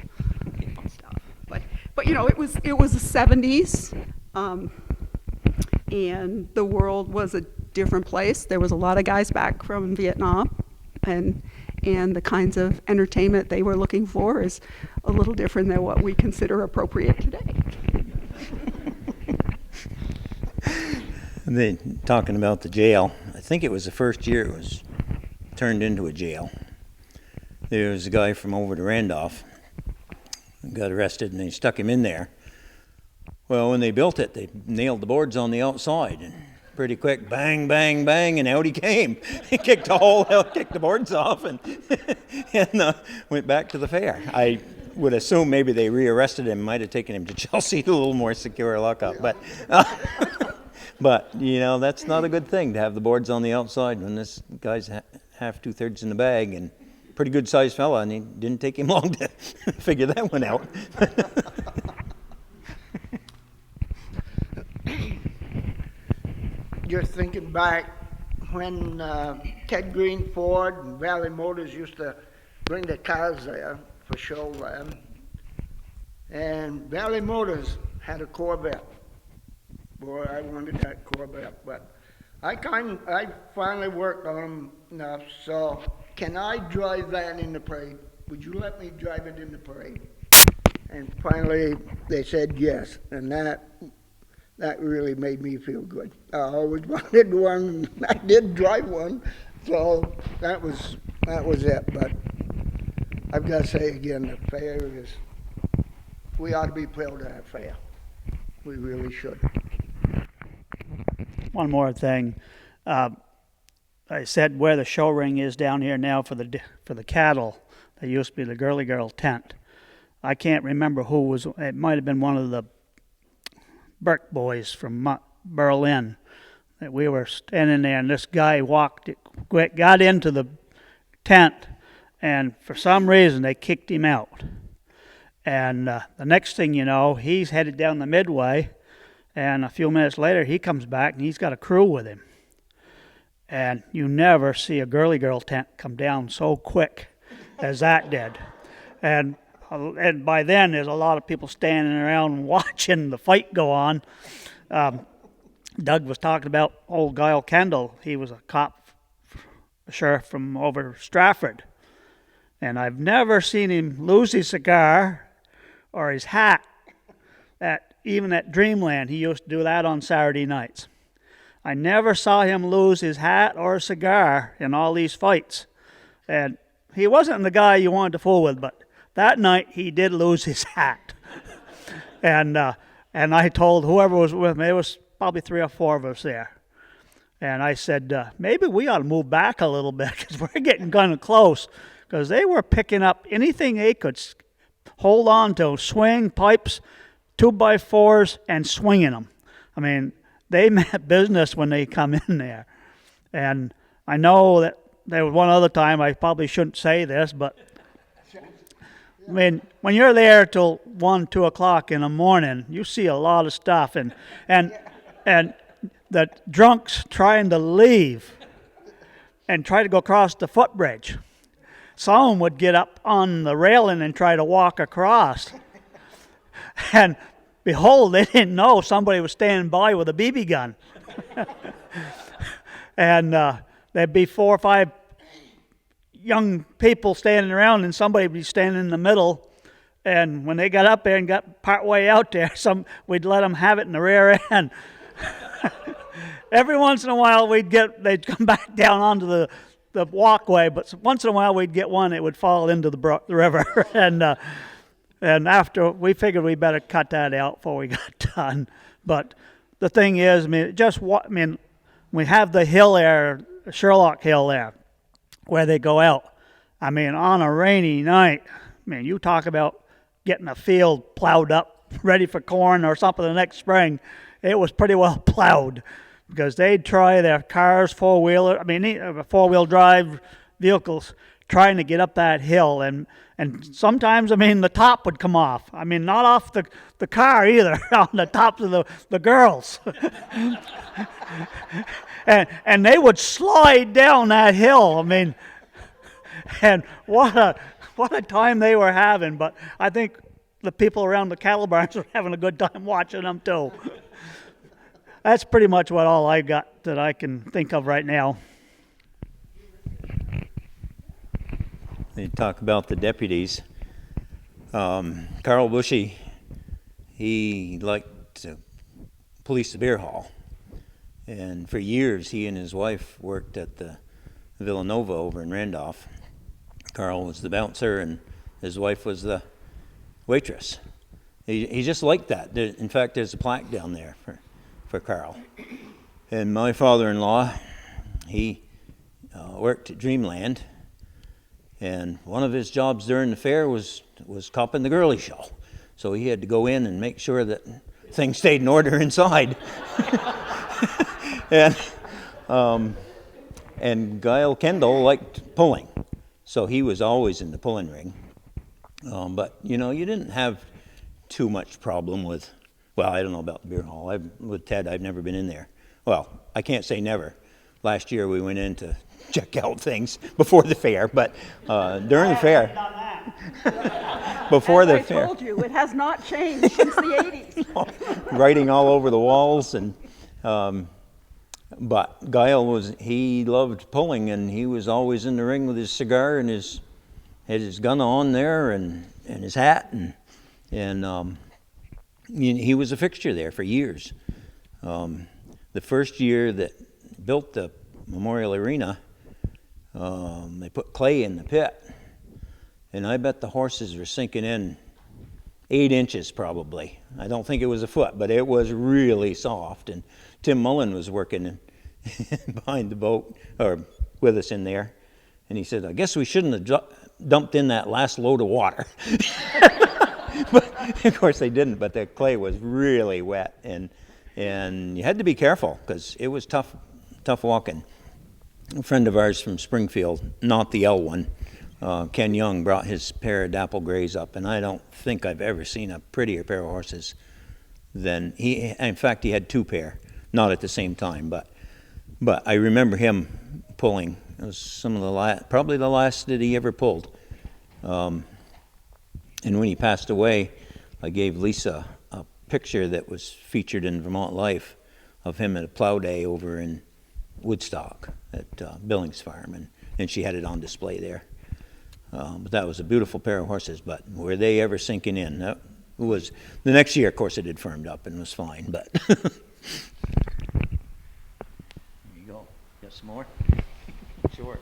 and stuff. But it was the 70s, and the world was a different place. There was a lot of guys back from Vietnam, and the kinds of entertainment they were looking for is a little different than what we consider appropriate today. Talking about the jail, I think it was the first year it was turned into a jail. There was a guy from over to Randolph who got arrested, and they stuck him in there. Well, when they built it, they nailed the boards on the outside, and pretty quick, bang, bang, bang, and out he came. He kicked the boards off, and went back to the fair. I would assume maybe they rearrested him, might have taken him to Chelsea, a little more secure lockup. But that's not a good thing to have the boards on the outside when this guy's half, 2/3 in the bag, and pretty good sized fella, and it didn't take him long to figure that one out. Just thinking back when Ted Green Ford and Valley Motors used to bring the cars there for show then. And Valley Motors had a Corvette. Boy, I wanted that Corvette, but I finally worked on them enough, so can I drive that in the parade? Would you let me drive it in the parade? And finally they said yes, and that really made me feel good. I always wanted one. I did drive one, so that was it. But I've got to say again, the fair is, we ought to be proud of that fair. We really should. One more thing. I said where the show ring is down here now for the cattle. There used to be the Girly Girl tent. I can't remember who was. It might have been one of the Burke boys from Berlin. That we were standing there, and this guy got into the tent, and for some reason they kicked him out. And the next thing you know, he's headed down the midway, and a few minutes later he comes back and he's got a crew with him. And you never see a Girly Girl tent come down so quick as that did. And by then there's a lot of people standing around watching the fight go on. Doug was talking about old Guile Kendall. He was a sheriff from over Stratford. And I've never seen him lose his cigar or his hat. Even at Dreamland, he used to do that on Saturday nights. I never saw him lose his hat or a cigar in all these fights. And he wasn't the guy you wanted to fool with, but that night he did lose his hat. And I told whoever was with me, it was probably 3 or 4 of us there. And I said, maybe we ought to move back a little bit because we're getting kind of close. Because they were picking up anything they could hold on to, swing, pipes, 2x4s, and swinging them. I mean, they meant business when they come in there. And I know that there was one other time, I probably shouldn't say this, but I mean, when you're there till 1, 2 o'clock in the morning, you see a lot of stuff. And the drunks trying to leave and try to go across the footbridge. Some of them would get up on the railing and try to walk across. And behold, they didn't know somebody was standing by with a BB gun. And there'd be 4 or 5 young people standing around, and somebody would be standing in the middle. And when they got up there and got part way out there, we'd let them have it in the rear end. Every once in a while, they'd come back down onto the walkway, but once in a while we'd get one that would fall into the river. And after, we figured we better cut that out before we got done. But the thing is, we have the hill there, Sherlock Hill there, where they go out. I mean, on a rainy night, you talk about getting a field plowed up, ready for corn or something the next spring. It was pretty well plowed because they'd try their cars, four-wheel drive vehicles, trying to get up that hill. And sometimes, the top would come off. Not off the car either, on the tops of the girls. and they would slide down that hill. And what a time they were having. But I think the people around the cattle barns were having a good time watching them too. That's pretty much all I got that I can think of right now. They talk about the deputies. Carl Bushy, he liked to police the beer hall. And for years, he and his wife worked at the Villanova over in Randolph. Carl was the bouncer, and his wife was the waitress. He just liked that. In fact, there's a plaque down there for Carl. And my father-in-law, he worked at Dreamland, and one of his jobs during the fair was copping the girly show. So he had to go in and make sure that things stayed in order inside. And Guile Kendall liked pulling, so he was always in the pulling ring. But you didn't have too much problem with. Well, I don't know about the beer hall. With Ted, I've never been in there. Well, I can't say never. Last year we went in to check out things before the fair, but during the fair, before the fair. I told you, it has not changed since the 80s. Writing all over the walls, and but Guile he loved pulling, and he was always in the ring with his cigar and had his gun on there and his hat, and he was a fixture there for years. The first year that built the Memorial Arena, they put clay in the pit, and I bet the horses were sinking in 8 inches probably. I don't think it was a foot, but it was really soft. And Tim Mullen was working behind the boat, or with us in there, and he said, I guess we shouldn't have dumped in that last load of water. But of course they didn't, but the clay was really wet, and you had to be careful because it was tough walking. A friend of ours from Springfield, not the L one, Ken Young, brought his pair of dapple grays up, and I don't think I've ever seen a prettier pair of horses than he. In fact, he had 2 pair, not at the same time, but I remember him pulling. It was some of the probably the last that he ever pulled. And when he passed away, I gave Lisa a picture that was featured in Vermont Life of him at a plow day over in Woodstock at Billings Farm, and she had it on display there. But that was a beautiful pair of horses, but were they ever sinking in? That was the next year, of course, it had firmed up and was fine, but Got some more? Sure.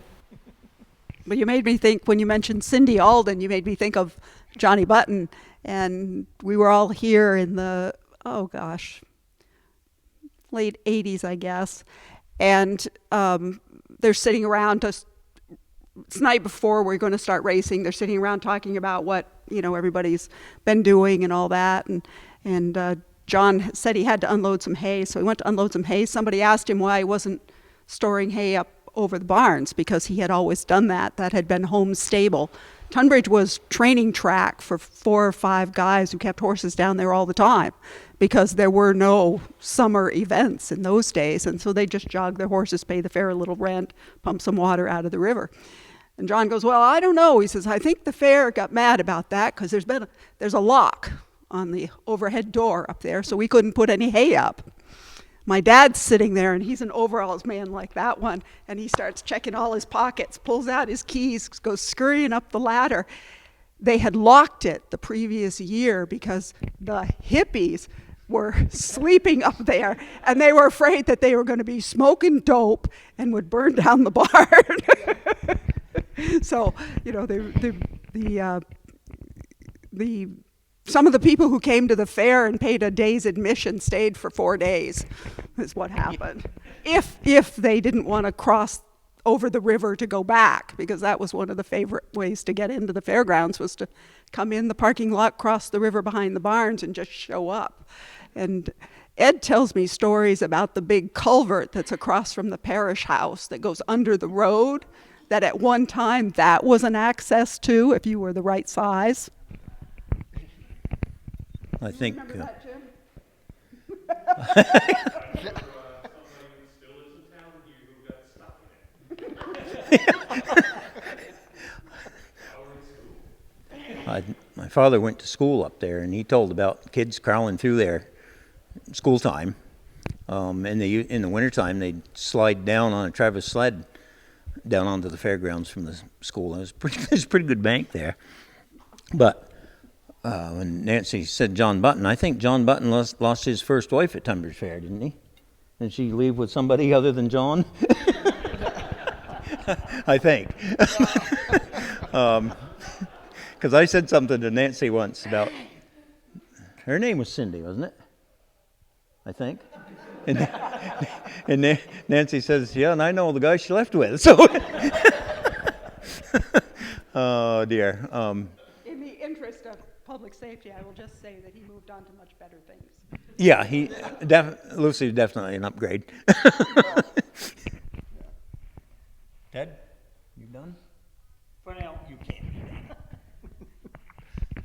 But you made me think, when you mentioned Cindy Alden, you made me think of Johnny Button. And we were all here in the, oh gosh, late 80s, I guess. And they're sitting around, it's the night before we're going to start racing. They're sitting around talking about what, everybody's been doing and all that. And John said he had to unload some hay. So he went to unload some hay. Somebody asked him why he wasn't storing hay up over the barns, because he had always done that. That had been home stable. Tunbridge was training track for 4 or 5 guys who kept horses down there all the time, because there were no summer events in those days. And so they just jogged their horses, pay the fair a little rent, pump some water out of the river. And John goes, well, I don't know. He says, I think the fair got mad about that, because there's a lock on the overhead door up there, so we couldn't put any hay up. My dad's sitting there, and he's an overalls man like that one, and he starts checking all his pockets, pulls out his keys, goes scurrying up the ladder. They had locked it the previous year because the hippies were sleeping up there, and they were afraid that they were going to be smoking dope and would burn down the barn. So, some of the people who came to the fair and paid a day's admission stayed for 4 days, is what happened. If they didn't want to cross over the river to go back, because that was one of the favorite ways to get into the fairgrounds, was to come in the parking lot, cross the river behind the barns, and just show up. And Ed tells me stories about the big culvert that's across from the parish house that goes under the road, that at one time that was an access to, if you were the right size. I think. Remember that, Jim? My father went to school up there, and he told about kids crawling through there school time. In the wintertime, they'd slide down on a Travis sled down onto the fairgrounds from the school. There's a pretty good bank there. But when Nancy said John Button, I think John Button lost his first wife at Tunbridge Fair, didn't he? Didn't she leave with somebody other than John? I think. Because I said something to Nancy once about, her name was Cindy, wasn't it? I think. And Nancy says, yeah, and I know the guy she left with. So, oh dear. In the interest of public safety, I will just say that he moved on to much better things. Yeah, Lucy's definitely an upgrade. Ted, you done? For now, you can't.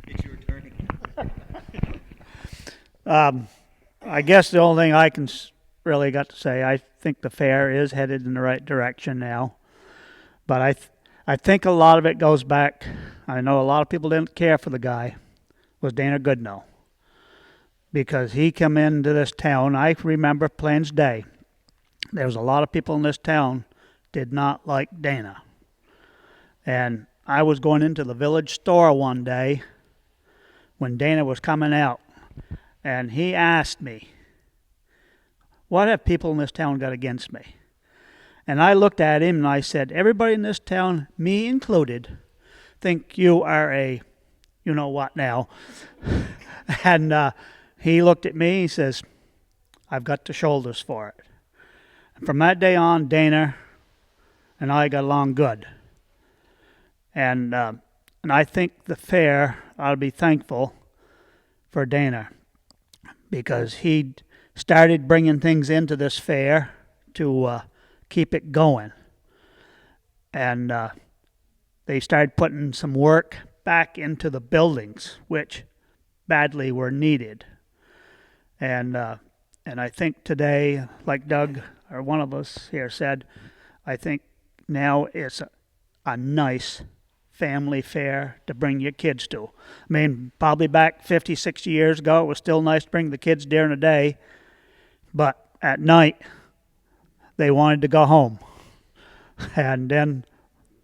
It's your turn again. I guess the only thing I can really got to say, I think the fair is headed in the right direction now. But I think a lot of it goes back, I know a lot of people didn't care for the guy, was Dana Goodnow. Because he come into this town, I remember Plains Day, there was a lot of people in this town did not like Dana. And I was going into the village store one day when Dana was coming out, and he asked me, what have people in this town got against me? And I looked at him and I said, everybody in this town, me included, think you are a you-know-what now. And he looked at me, he says, I've got the shoulders for it. And from that day on, Dana and I got along good. And I think the fair ought to be thankful for Dana, because he started bringing things into this fair to keep it going. And they started putting some work back into the buildings, which badly were needed. And I think today, like Doug or one of us here said, I think now it's a nice family fair to bring your kids to. I mean, probably back 50, 60 years ago, it was still nice to bring the kids during the day, but at night, they wanted to go home. And then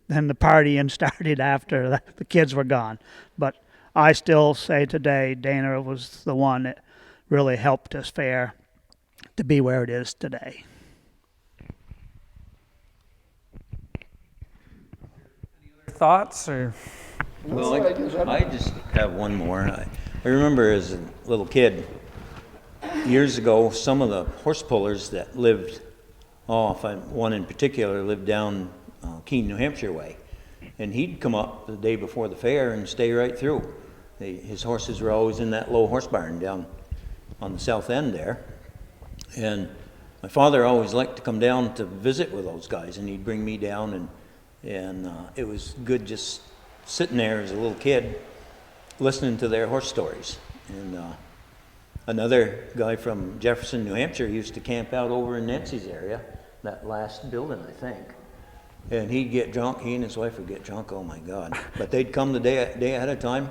the partying started after the kids were gone. But I still say today, Dana was the one that really helped this fair to be where it is today. thoughts or? Well, I just have one more. I remember as a little kid, years ago, some of the horse pullers that lived, one in particular lived down Keene, New Hampshire way. And he'd come up the day before the fair and stay right through. His horses were always in that low horse barn down on the south end there. And my father always liked to come down to visit with those guys, and he'd bring me down, and it was good just sitting there as a little kid listening to their horse stories. And another guy from Jefferson, New Hampshire used to camp out over in Nancy's area, that last building, I think. And he'd get drunk, he and his wife would get drunk, oh my God. But they'd come the day ahead of time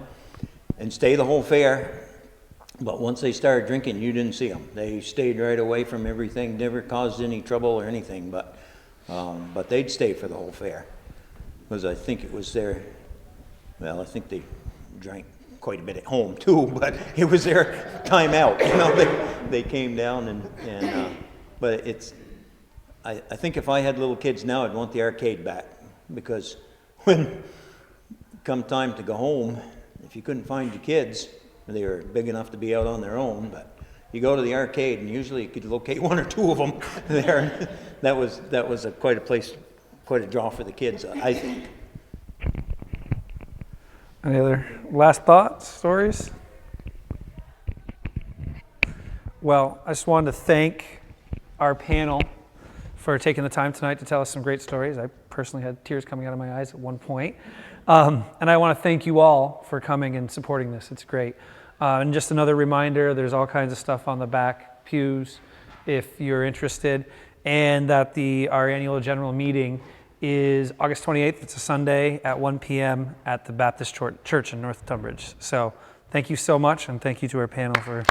and stay the whole fair. But once they started drinking, you didn't see them. They stayed right away from everything, never caused any trouble or anything, but they'd stay for the whole fair. Because I think it was their, well, I think they drank quite a bit at home too, but it was their time out. You know, they came down but it's, I think if I had little kids now, I'd want the arcade back, because when come time to go home, if you couldn't find your kids, they were big enough to be out on their own, but you go to the arcade and usually you could locate one or two of them there. That was quite a draw for the kids, I think. Any other last thoughts, stories? Well, I just wanted to thank our panel for taking the time tonight to tell us some great stories. I personally had tears coming out of my eyes at one point. And I want to thank you all for coming and supporting this. It's great. And just another reminder, there's all kinds of stuff on the back pews if you're interested, and that our annual general meeting is August 28th. It's a Sunday at 1 p.m. at the Baptist Church in North Tunbridge. So thank you so much, and thank you to our panel for